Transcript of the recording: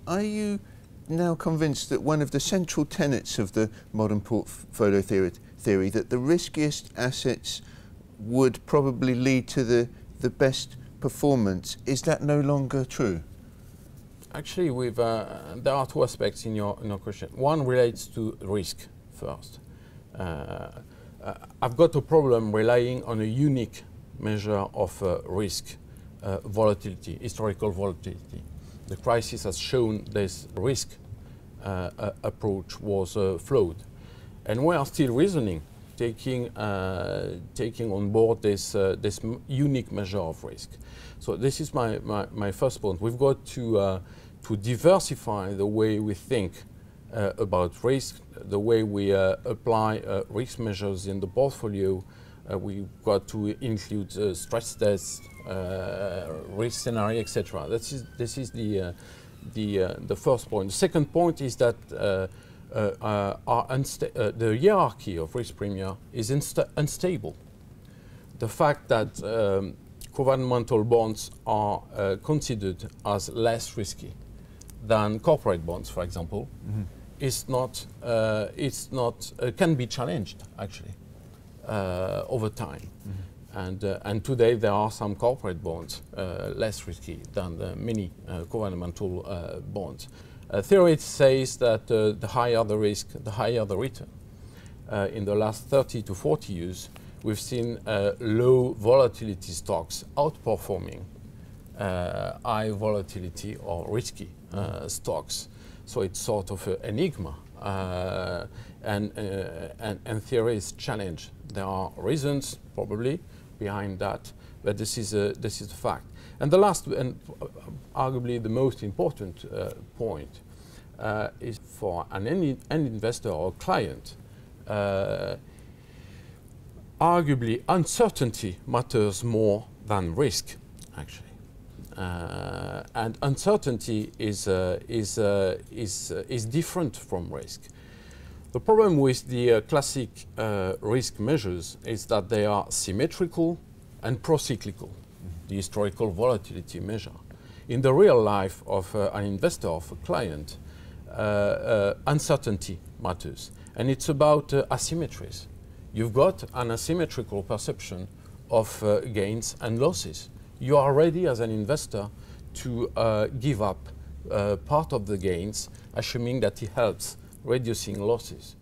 are you now convinced that one of the central tenets of the modern portfolio theory that the riskiest assets would probably lead to the best performance, is that no longer true? Actually, there are two aspects in your question. One relates to risk first. I've got a problem relying on a unique measure of risk, volatility, historical volatility. The crisis has shown this risk approach was flawed. And we are still reasoning, taking on board this unique measure of risk. So this is my first point. We've got to diversify the way we think about risk, the way we apply risk measures in the portfolio. We've got to include stress tests, risk scenario, etc. This is the first point. The second point is that the hierarchy of risk premia is unstable. The fact that governmental bonds are considered as less risky than corporate bonds, for example, can be challenged actually over time. And today there are some corporate bonds less risky than many governmental bonds. Theory says that the higher the risk, the higher the return. In the last 30 to 40 years, we've seen low volatility stocks outperforming high volatility or risky stocks. So it's sort of an enigma, and theory is challenged. There are reasons probably behind that, but this is a fact. And the last and arguably the most important point is for an investor or client. Arguably, uncertainty matters more than risk, actually. And uncertainty is different from risk. The problem with the classic risk measures is that they are symmetrical and procyclical, the historical volatility measure. In the real life of an investor, of a client, uncertainty matters. And it's about asymmetries. You've got an asymmetrical perception of gains and losses. You are ready as an investor to give up part of the gains, assuming that it helps reducing losses.